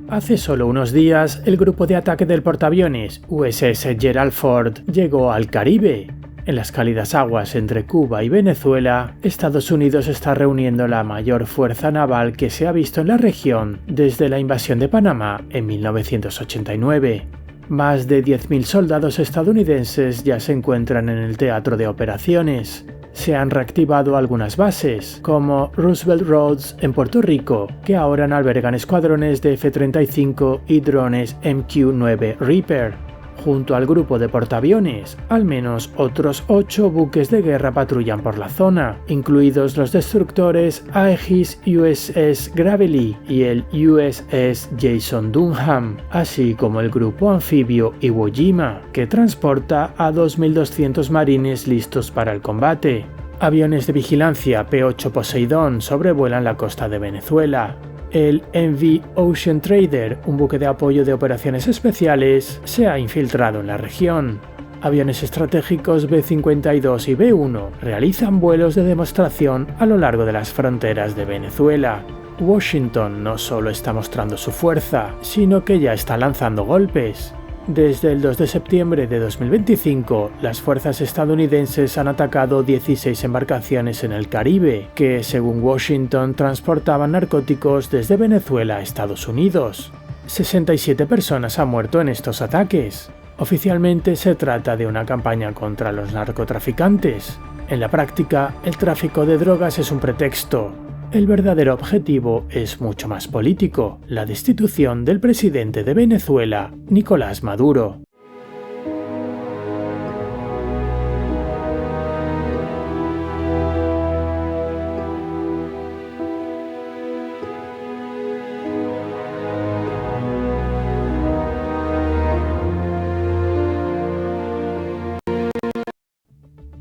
Hace solo unos días, el grupo de ataque del portaaviones USS Gerald Ford llegó al Caribe. En las cálidas aguas entre Cuba y Venezuela, Estados Unidos está reuniendo la mayor fuerza naval que se ha visto en la región desde la invasión de Panamá en 1989. Más de 10.000 soldados estadounidenses ya se encuentran en el teatro de operaciones. Se han reactivado algunas bases, como Roosevelt Roads en Puerto Rico, que ahora albergan escuadrones de F-35 y drones MQ-9 Reaper. Junto al grupo de portaaviones, al menos otros 8 buques de guerra patrullan por la zona, incluidos los destructores Aegis USS Gravely y el USS Jason Dunham, así como el grupo anfibio Iwo Jima, que transporta a 2.200 marines listos para el combate. Aviones de vigilancia P-8 Poseidón sobrevuelan la costa de Venezuela. El MV Ocean Trader, un buque de apoyo de operaciones especiales, se ha infiltrado en la región. Aviones estratégicos B-52 y B-1 realizan vuelos de demostración a lo largo de las fronteras de Venezuela. Washington no solo está mostrando su fuerza, sino que ya está lanzando golpes. Desde el 2 de septiembre de 2025, las fuerzas estadounidenses han atacado 16 embarcaciones en el Caribe, que, según Washington, transportaban narcóticos desde Venezuela a Estados Unidos. 67 personas han muerto en estos ataques. Oficialmente se trata de una campaña contra los narcotraficantes. En la práctica, el tráfico de drogas es un pretexto. El verdadero objetivo es mucho más político: la destitución del presidente de Venezuela, Nicolás Maduro.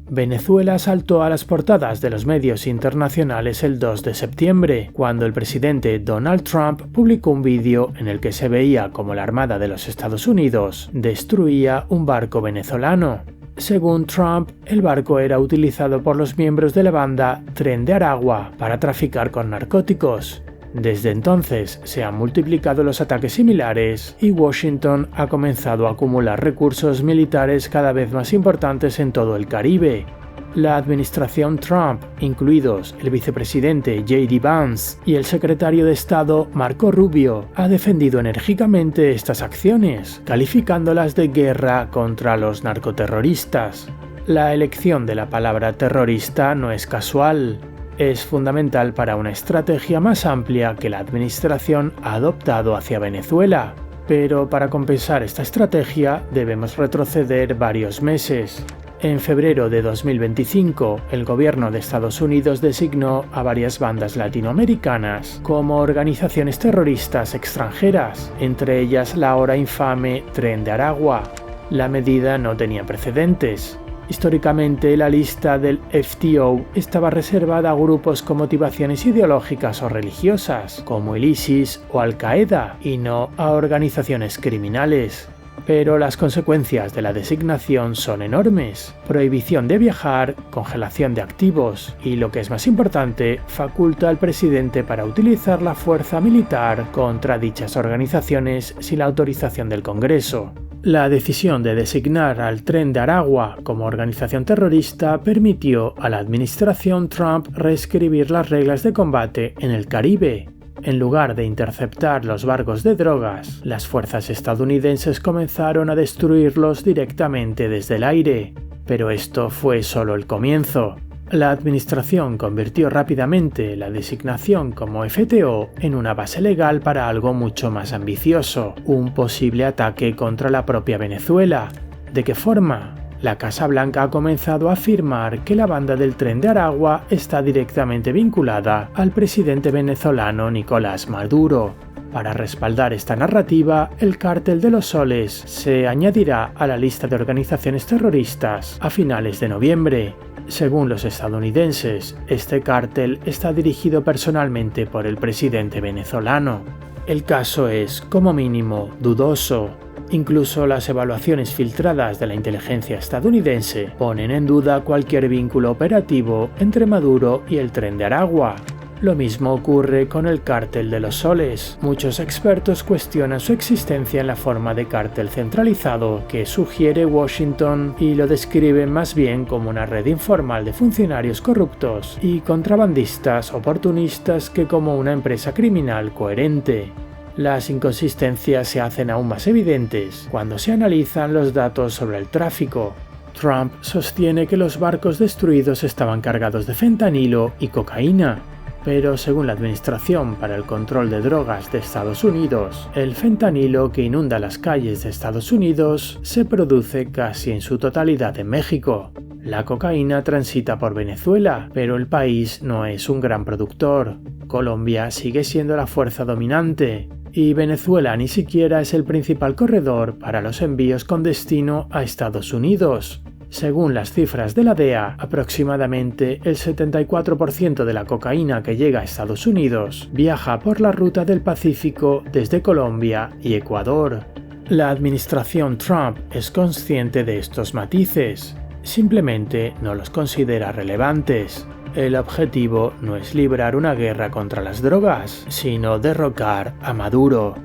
Venezuela saltó a las portadas de los medios internacionales el 2 de septiembre, cuando el presidente Donald Trump publicó un vídeo en el que se veía como la Armada de los Estados Unidos destruía un barco venezolano. Según Trump, el barco era utilizado por los miembros de la banda Tren de Aragua para traficar con narcóticos. Desde entonces se han multiplicado los ataques similares y Washington ha comenzado a acumular recursos militares cada vez más importantes en todo el Caribe. La administración Trump, incluidos el vicepresidente J.D. Vance y el secretario de Estado Marco Rubio, ha defendido enérgicamente estas acciones, calificándolas de guerra contra los narcoterroristas. La elección de la palabra terrorista no es casual. Es fundamental para una estrategia más amplia que la administración ha adoptado hacia Venezuela. Pero para compensar esta estrategia debemos retroceder varios meses. En febrero de 2025, el gobierno de Estados Unidos designó a varias bandas latinoamericanas como organizaciones terroristas extranjeras, entre ellas la ahora infame Tren de Aragua. La medida no tenía precedentes. Históricamente, la lista del FTO estaba reservada a grupos con motivaciones ideológicas o religiosas, como el ISIS o Al-Qaeda, y no a organizaciones criminales. Pero las consecuencias de la designación son enormes: prohibición de viajar, congelación de activos y, lo que es más importante, faculta al presidente para utilizar la fuerza militar contra dichas organizaciones sin la autorización del Congreso. La decisión de designar al Tren de Aragua como organización terrorista permitió a la administración Trump reescribir las reglas de combate en el Caribe. En lugar de interceptar los barcos de drogas, las fuerzas estadounidenses comenzaron a destruirlos directamente desde el aire. Pero esto fue solo el comienzo. La administración convirtió rápidamente la designación como FTO en una base legal para algo mucho más ambicioso: un posible ataque contra la propia Venezuela. ¿De qué forma? La Casa Blanca ha comenzado a afirmar que la banda del Tren de Aragua está directamente vinculada al presidente venezolano Nicolás Maduro. Para respaldar esta narrativa, el Cártel de los Soles se añadirá a la lista de organizaciones terroristas a finales de noviembre. Según los estadounidenses, este cártel está dirigido personalmente por el presidente venezolano. El caso es, como mínimo, dudoso. Incluso las evaluaciones filtradas de la inteligencia estadounidense ponen en duda cualquier vínculo operativo entre Maduro y el Tren de Aragua. Lo mismo ocurre con el cártel de los soles. Muchos expertos cuestionan su existencia en la forma de cártel centralizado que sugiere Washington y lo describen más bien como una red informal de funcionarios corruptos y contrabandistas oportunistas que como una empresa criminal coherente. Las inconsistencias se hacen aún más evidentes cuando se analizan los datos sobre el tráfico. Trump sostiene que los barcos destruidos estaban cargados de fentanilo y cocaína, pero según la Administración para el Control de Drogas de Estados Unidos, el fentanilo que inunda las calles de Estados Unidos se produce casi en su totalidad en México. La cocaína transita por Venezuela, pero el país no es un gran productor. Colombia sigue siendo la fuerza dominante, y Venezuela ni siquiera es el principal corredor para los envíos con destino a Estados Unidos. Según las cifras de la DEA, aproximadamente el 74% de la cocaína que llega a Estados Unidos viaja por la ruta del Pacífico desde Colombia y Ecuador. La administración Trump es consciente de estos matices, simplemente no los considera relevantes. El objetivo no es librar una guerra contra las drogas, sino derrocar a Maduro.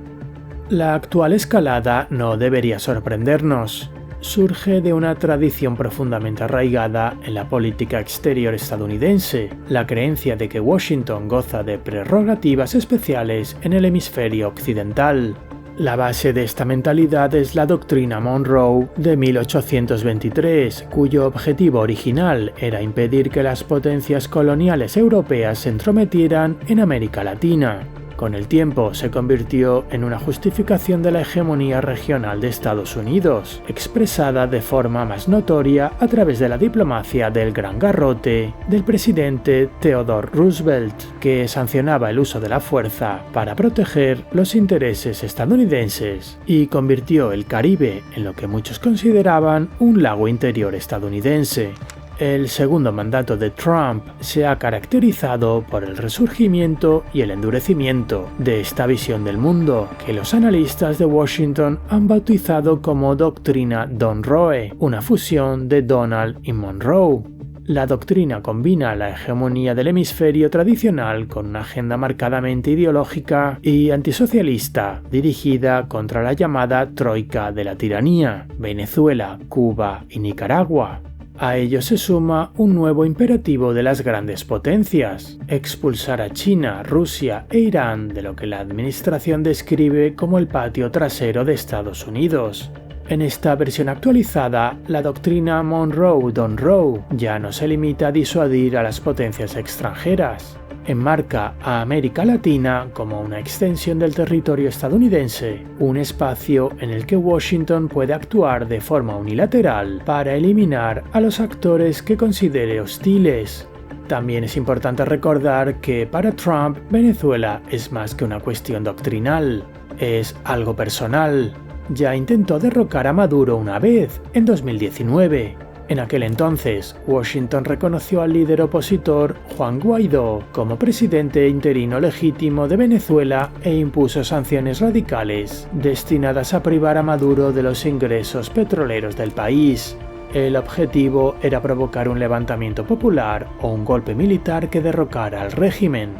La actual escalada no debería sorprendernos. Surge de una tradición profundamente arraigada en la política exterior estadounidense, la creencia de que Washington goza de prerrogativas especiales en el hemisferio occidental. La base de esta mentalidad es la doctrina Monroe de 1823, cuyo objetivo original era impedir que las potencias coloniales europeas se entrometieran en América Latina. Con el tiempo se convirtió en una justificación de la hegemonía regional de Estados Unidos, expresada de forma más notoria a través de la diplomacia del gran garrote del presidente Theodore Roosevelt, que sancionaba el uso de la fuerza para proteger los intereses estadounidenses y convirtió el Caribe en lo que muchos consideraban un lago interior estadounidense. El segundo mandato de Trump se ha caracterizado por el resurgimiento y el endurecimiento de esta visión del mundo, que los analistas de Washington han bautizado como doctrina Monroe, una fusión de Donald y Monroe. La doctrina combina la hegemonía del hemisferio tradicional con una agenda marcadamente ideológica y antisocialista, dirigida contra la llamada Troika de la tiranía, Venezuela, Cuba y Nicaragua. A ello se suma un nuevo imperativo de las grandes potencias: expulsar a China, Rusia e Irán de lo que la administración describe como el patio trasero de Estados Unidos. En esta versión actualizada, la doctrina Monroe-Donroe ya no se limita a disuadir a las potencias extranjeras. Enmarca a América Latina como una extensión del territorio estadounidense, un espacio en el que Washington puede actuar de forma unilateral para eliminar a los actores que considere hostiles. También es importante recordar que para Trump, Venezuela es más que una cuestión doctrinal, es algo personal. Ya intentó derrocar a Maduro una vez, en 2019. En aquel entonces, Washington reconoció al líder opositor Juan Guaidó como presidente interino legítimo de Venezuela e impuso sanciones radicales destinadas a privar a Maduro de los ingresos petroleros del país. El objetivo era provocar un levantamiento popular o un golpe militar que derrocara al régimen.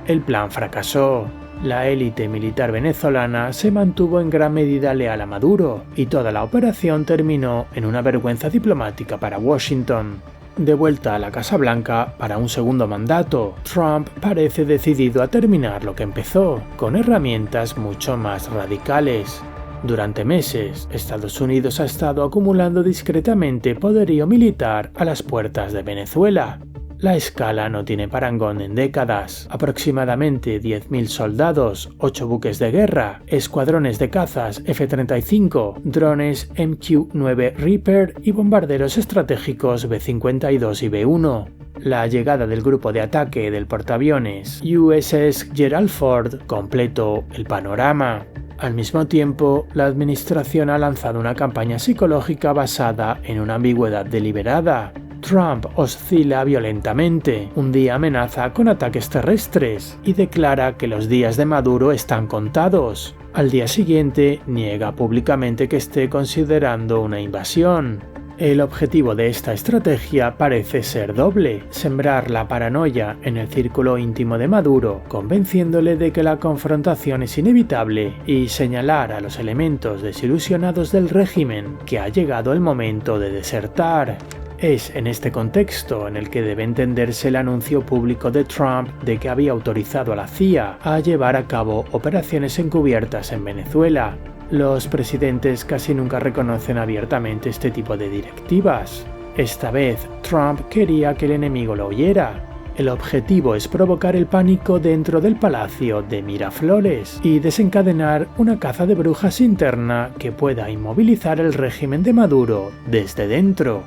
El plan fracasó. La élite militar venezolana se mantuvo en gran medida leal a Maduro y toda la operación terminó en una vergüenza diplomática para Washington. De vuelta a la Casa Blanca para un segundo mandato, Trump parece decidido a terminar lo que empezó, con herramientas mucho más radicales. Durante meses, Estados Unidos ha estado acumulando discretamente poderío militar a las puertas de Venezuela. La escala no tiene parangón en décadas. Aproximadamente 10.000 soldados, 8 buques de guerra, escuadrones de cazas F-35, drones MQ-9 Reaper y bombarderos estratégicos B-52 y B-1. La llegada del grupo de ataque del portaaviones USS Gerald Ford completó el panorama. Al mismo tiempo, la administración ha lanzado una campaña psicológica basada en una ambigüedad deliberada. Trump oscila violentamente, un día amenaza con ataques terrestres y declara que los días de Maduro están contados. Al día siguiente niega públicamente que esté considerando una invasión. El objetivo de esta estrategia parece ser doble: sembrar la paranoia en el círculo íntimo de Maduro, convenciéndole de que la confrontación es inevitable, y señalar a los elementos desilusionados del régimen que ha llegado el momento de desertar. Es en este contexto en el que debe entenderse el anuncio público de Trump de que había autorizado a la CIA a llevar a cabo operaciones encubiertas en Venezuela. Los presidentes casi nunca reconocen abiertamente este tipo de directivas. Esta vez, Trump quería que el enemigo lo oyera. El objetivo es provocar el pánico dentro del Palacio de Miraflores y desencadenar una caza de brujas interna que pueda inmovilizar el régimen de Maduro desde dentro.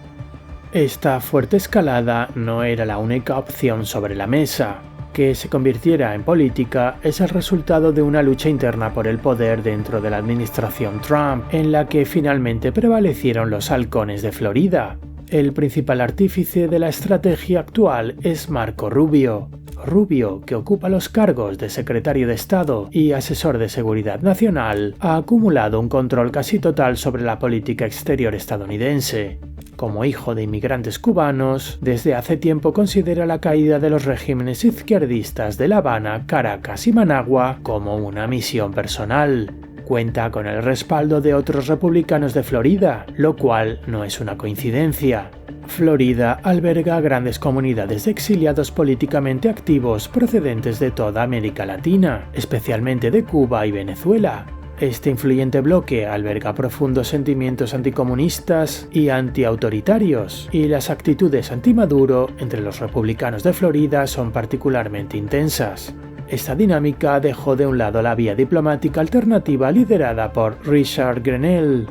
Esta fuerte escalada no era la única opción sobre la mesa. Que se convirtiera en política es el resultado de una lucha interna por el poder dentro de la administración Trump, en la que finalmente prevalecieron los halcones de Florida. El principal artífice de la estrategia actual es Marco Rubio. Rubio, que ocupa los cargos de secretario de Estado y asesor de seguridad nacional, ha acumulado un control casi total sobre la política exterior estadounidense. Como hijo de inmigrantes cubanos, desde hace tiempo considera la caída de los regímenes izquierdistas de La Habana, Caracas y Managua como una misión personal. Cuenta con el respaldo de otros republicanos de Florida, lo cual no es una coincidencia. Florida alberga grandes comunidades de exiliados políticamente activos procedentes de toda América Latina, especialmente de Cuba y Venezuela. Este influyente bloque alberga profundos sentimientos anticomunistas y antiautoritarios, y las actitudes anti-Maduro entre los republicanos de Florida son particularmente intensas. Esta dinámica dejó de un lado la vía diplomática alternativa liderada por Richard Grenell.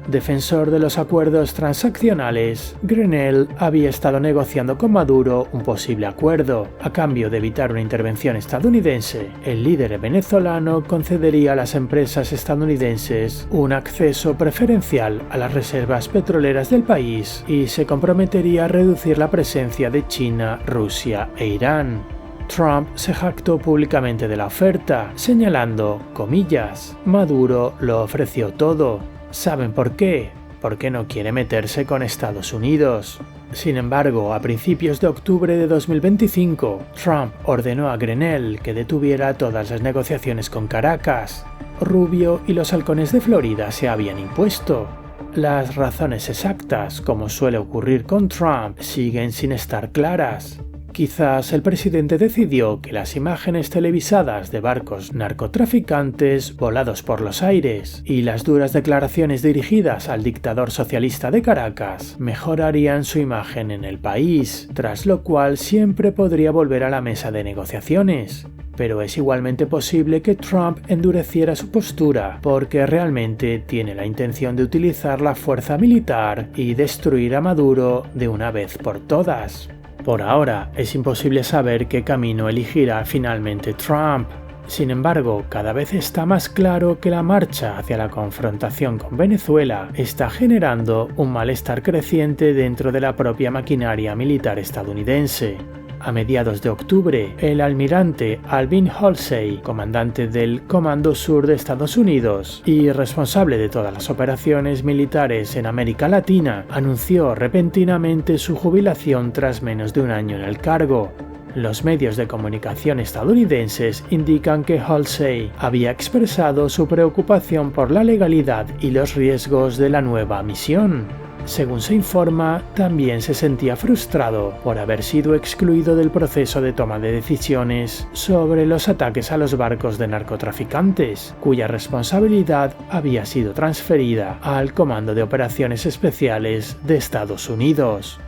Defensor de los acuerdos transaccionales, Grenell había estado negociando con Maduro un posible acuerdo. A cambio de evitar una intervención estadounidense, el líder venezolano concedería a las empresas estadounidenses un acceso preferencial a las reservas petroleras del país y se comprometería a reducir la presencia de China, Rusia e Irán. Trump se jactó públicamente de la oferta, señalando, comillas, Maduro lo ofreció todo. ¿Saben por qué? Porque no quiere meterse con Estados Unidos. Sin embargo, a principios de octubre de 2025, Trump ordenó a Grenell que detuviera todas las negociaciones con Caracas. Rubio y los halcones de Florida se habían impuesto. Las razones exactas, como suele ocurrir con Trump, siguen sin estar claras. Quizás el presidente decidió que las imágenes televisadas de barcos narcotraficantes volados por los aires y las duras declaraciones dirigidas al dictador socialista de Caracas mejorarían su imagen en el país, tras lo cual siempre podría volver a la mesa de negociaciones. Pero es igualmente posible que Trump endureciera su postura porque realmente tiene la intención de utilizar la fuerza militar y destruir a Maduro de una vez por todas. Por ahora, es imposible saber qué camino elegirá finalmente Trump. Sin embargo, cada vez está más claro que la marcha hacia la confrontación con Venezuela está generando un malestar creciente dentro de la propia maquinaria militar estadounidense. A mediados de octubre, el almirante Alvin Halsey, comandante del Comando Sur de Estados Unidos y responsable de todas las operaciones militares en América Latina, anunció repentinamente su jubilación tras menos de un año en el cargo. Los medios de comunicación estadounidenses indican que Halsey había expresado su preocupación por la legalidad y los riesgos de la nueva misión. Según se informa, también se sentía frustrado por haber sido excluido del proceso de toma de decisiones sobre los ataques a los barcos de narcotraficantes, cuya responsabilidad había sido transferida al Comando de Operaciones Especiales de Estados Unidos.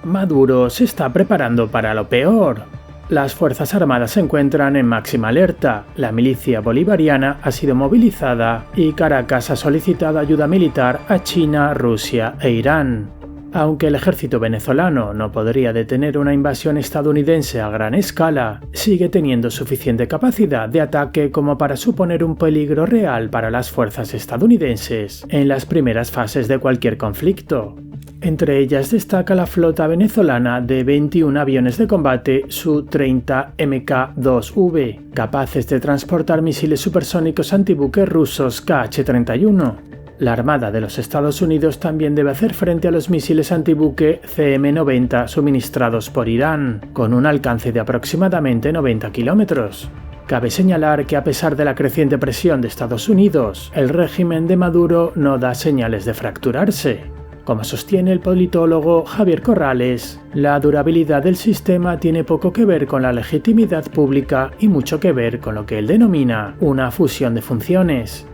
Maduro se está preparando para lo peor. Las Fuerzas Armadas se encuentran en máxima alerta, la milicia bolivariana ha sido movilizada y Caracas ha solicitado ayuda militar a China, Rusia e Irán. Aunque el ejército venezolano no podría detener una invasión estadounidense a gran escala, sigue teniendo suficiente capacidad de ataque como para suponer un peligro real para las fuerzas estadounidenses en las primeras fases de cualquier conflicto. Entre ellas destaca la flota venezolana de 21 aviones de combate Su-30 Mk-2V, capaces de transportar misiles supersónicos antibuques rusos Kh-31. La Armada de los Estados Unidos también debe hacer frente a los misiles antibuque CM-90 suministrados por Irán, con un alcance de aproximadamente 90 kilómetros. Cabe señalar que a pesar de la creciente presión de Estados Unidos, el régimen de Maduro no da señales de fracturarse. Como sostiene el politólogo Javier Corrales, la durabilidad del sistema tiene poco que ver con la legitimidad pública y mucho que ver con lo que él denomina una fusión de funciones.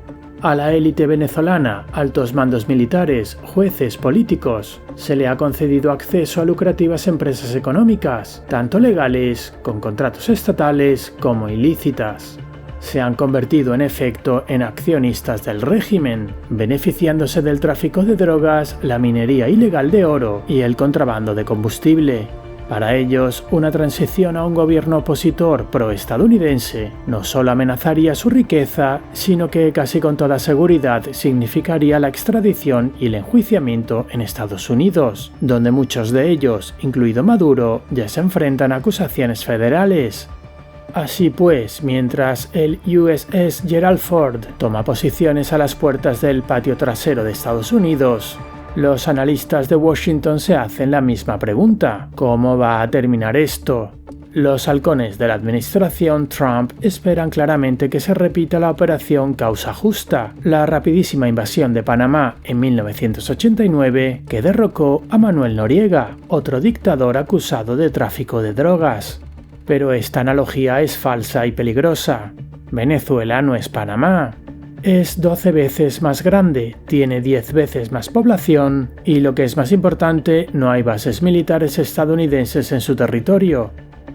A la élite venezolana, altos mandos militares, jueces, políticos, se le ha concedido acceso a lucrativas empresas económicas, tanto legales, con contratos estatales, como ilícitas. Se han convertido en efecto en accionistas del régimen, beneficiándose del tráfico de drogas, la minería ilegal de oro y el contrabando de combustible. Para ellos, una transición a un gobierno opositor pro-estadounidense no solo amenazaría su riqueza, sino que casi con toda seguridad significaría la extradición y el enjuiciamiento en Estados Unidos, donde muchos de ellos, incluido Maduro, ya se enfrentan a acusaciones federales. Así pues, mientras el USS Gerald Ford toma posiciones a las puertas del patio trasero de Estados Unidos, los analistas de Washington se hacen la misma pregunta: ¿cómo va a terminar esto? Los halcones de la administración Trump esperan claramente que se repita la operación Causa Justa, la rapidísima invasión de Panamá en 1989 que derrocó a Manuel Noriega, otro dictador acusado de tráfico de drogas. Pero esta analogía es falsa y peligrosa. Venezuela no es Panamá. Es 12 veces más grande, tiene 10 veces más población y, lo que es más importante, no hay bases militares estadounidenses en su territorio.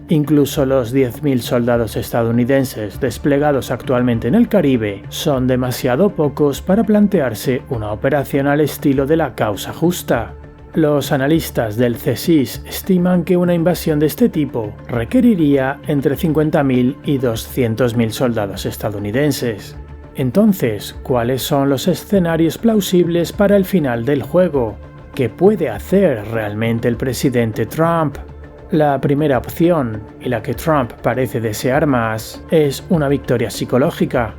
Incluso los 10.000 soldados estadounidenses desplegados actualmente en el Caribe son demasiado pocos para plantearse una operación al estilo de la Causa Justa. Los analistas del CSIS estiman que una invasión de este tipo requeriría entre 50.000 y 200.000 soldados estadounidenses. Entonces, ¿cuáles son los escenarios plausibles para el final del juego? ¿Qué puede hacer realmente el presidente Trump? La primera opción, y la que Trump parece desear más, es una victoria psicológica.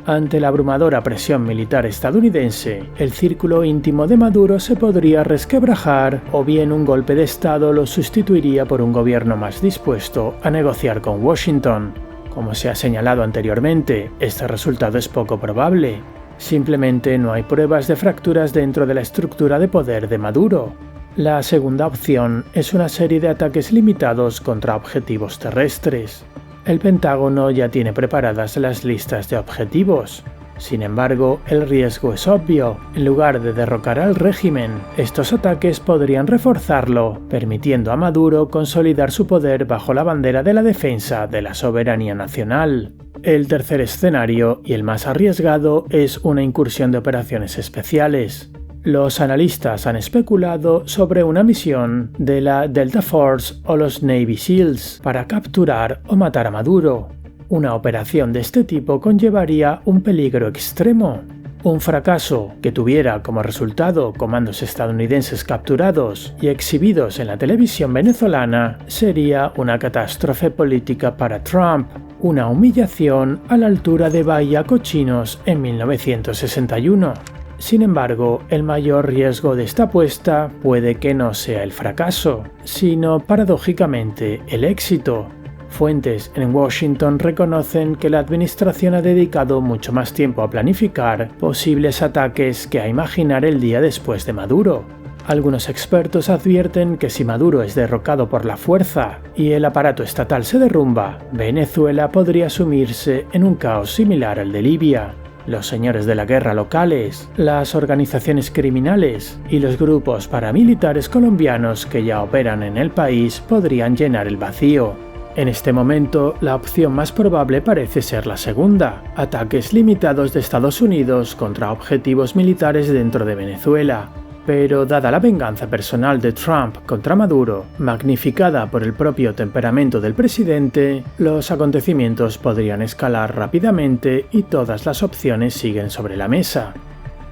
Ante la abrumadora presión militar estadounidense, el círculo íntimo de Maduro se podría resquebrajar, o bien un golpe de Estado lo sustituiría por un gobierno más dispuesto a negociar con Washington. Como se ha señalado anteriormente, este resultado es poco probable. Simplemente no hay pruebas de fracturas dentro de la estructura de poder de Maduro. La segunda opción es una serie de ataques limitados contra objetivos terrestres. El Pentágono ya tiene preparadas las listas de objetivos. Sin embargo, el riesgo es obvio. En lugar de derrocar al régimen, estos ataques podrían reforzarlo, permitiendo a Maduro consolidar su poder bajo la bandera de la defensa de la soberanía nacional. El tercer escenario, y el más arriesgado, es una incursión de operaciones especiales. Los analistas han especulado sobre una misión de la Delta Force o los Navy SEALs para capturar o matar a Maduro. Una operación de este tipo conllevaría un peligro extremo. Un fracaso que tuviera como resultado comandos estadounidenses capturados y exhibidos en la televisión venezolana sería una catástrofe política para Trump, una humillación a la altura de Bahía Cochinos en 1961. Sin embargo, el mayor riesgo de esta apuesta puede que no sea el fracaso, sino, paradójicamente, el éxito. Fuentes en Washington reconocen que la administración ha dedicado mucho más tiempo a planificar posibles ataques que a imaginar el día después de Maduro. Algunos expertos advierten que si Maduro es derrocado por la fuerza y el aparato estatal se derrumba, Venezuela podría sumirse en un caos similar al de Libia. Los señores de la guerra locales, las organizaciones criminales y los grupos paramilitares colombianos que ya operan en el país podrían llenar el vacío. En este momento, la opción más probable parece ser la segunda: ataques limitados de Estados Unidos contra objetivos militares dentro de Venezuela. Pero dada la venganza personal de Trump contra Maduro, magnificada por el propio temperamento del presidente, los acontecimientos podrían escalar rápidamente y todas las opciones siguen sobre la mesa.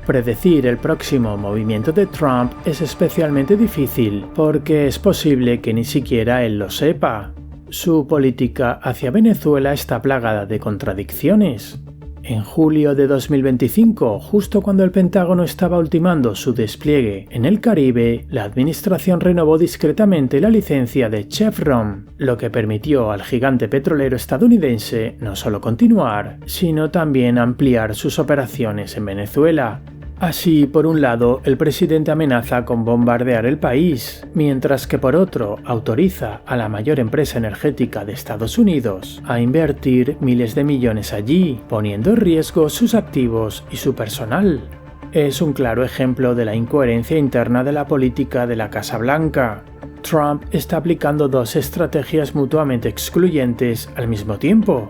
Predecir el próximo movimiento de Trump es especialmente difícil porque es posible que ni siquiera él lo sepa. Su política hacia Venezuela está plagada de contradicciones. En julio de 2025, justo cuando el Pentágono estaba ultimando su despliegue en el Caribe, la administración renovó discretamente la licencia de Chevron, lo que permitió al gigante petrolero estadounidense no solo continuar, sino también ampliar sus operaciones en Venezuela. Así, por un lado, el presidente amenaza con bombardear el país, mientras que por otro autoriza a la mayor empresa energética de Estados Unidos a invertir miles de millones allí, poniendo en riesgo sus activos y su personal. Es un claro ejemplo de la incoherencia interna de la política de la Casa Blanca. Trump está aplicando dos estrategias mutuamente excluyentes al mismo tiempo.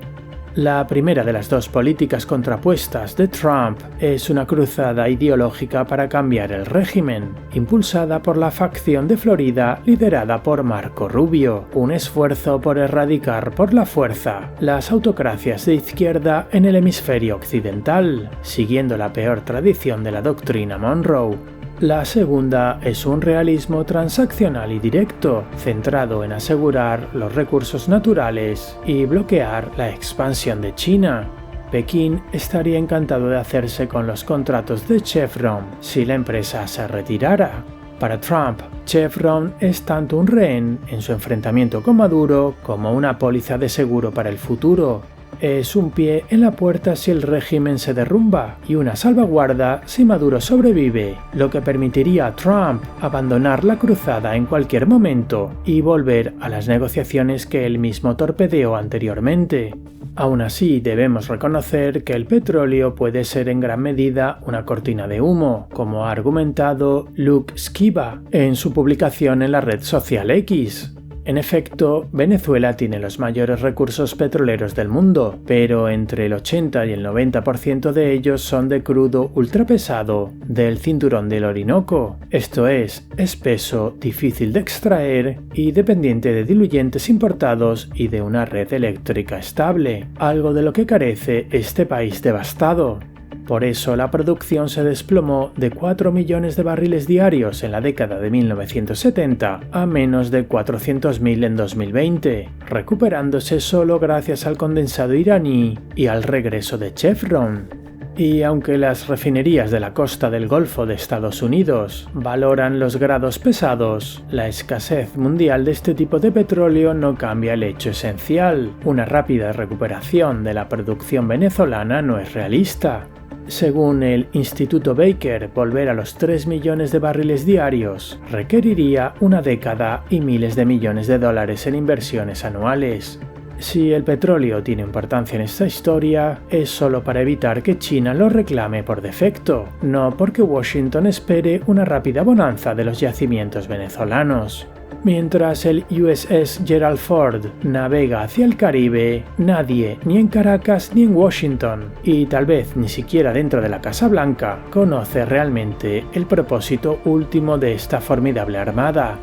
La primera de las dos políticas contrapuestas de Trump es una cruzada ideológica para cambiar el régimen, impulsada por la facción de Florida liderada por Marco Rubio, un esfuerzo por erradicar por la fuerza las autocracias de izquierda en el hemisferio occidental, siguiendo la peor tradición de la doctrina Monroe. La segunda es un realismo transaccional y directo, centrado en asegurar los recursos naturales y bloquear la expansión de China. Pekín estaría encantado de hacerse con los contratos de Chevron si la empresa se retirara. Para Trump, Chevron es tanto un rehén en su enfrentamiento con Maduro como una póliza de seguro para el futuro. Es un pie en la puerta si el régimen se derrumba y una salvaguarda si Maduro sobrevive, lo que permitiría a Trump abandonar la cruzada en cualquier momento y volver a las negociaciones que él mismo torpedeó anteriormente. Aún así, debemos reconocer que el petróleo puede ser en gran medida una cortina de humo, como ha argumentado Luke Skiba en su publicación en la red social X. En efecto, Venezuela tiene los mayores recursos petroleros del mundo, pero entre el 80 y el 90% de ellos son de crudo ultrapesado del cinturón del Orinoco, esto es, espeso, difícil de extraer y dependiente de diluyentes importados y de una red eléctrica estable, algo de lo que carece este país devastado. Por eso la producción se desplomó de 4 millones de barriles diarios en la década de 1970 a menos de 400.000 en 2020, recuperándose solo gracias al condensado iraní y al regreso de Chevron. Y aunque las refinerías de la costa del Golfo de Estados Unidos valoran los grados pesados, la escasez mundial de este tipo de petróleo no cambia el hecho esencial: una rápida recuperación de la producción venezolana no es realista. Según el Instituto Baker, volver a los 3 millones de barriles diarios requeriría una década y miles de millones de dólares en inversiones anuales. Si el petróleo tiene importancia en esta historia, es solo para evitar que China lo reclame por defecto, no porque Washington espere una rápida bonanza de los yacimientos venezolanos. Mientras el USS Gerald Ford navega hacia el Caribe, nadie, ni en Caracas ni en Washington, y tal vez ni siquiera dentro de la Casa Blanca, conoce realmente el propósito último de esta formidable armada.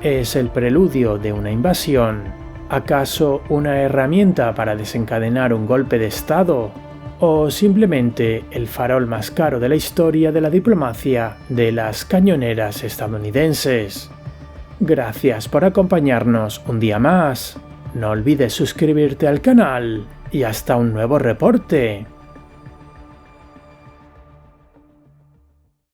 ¿Es el preludio de una invasión? ¿Acaso una herramienta para desencadenar un golpe de Estado? ¿O simplemente el farol más caro de la historia de la diplomacia de las cañoneras estadounidenses? Gracias por acompañarnos un día más. No olvides suscribirte al canal y hasta un nuevo reporte.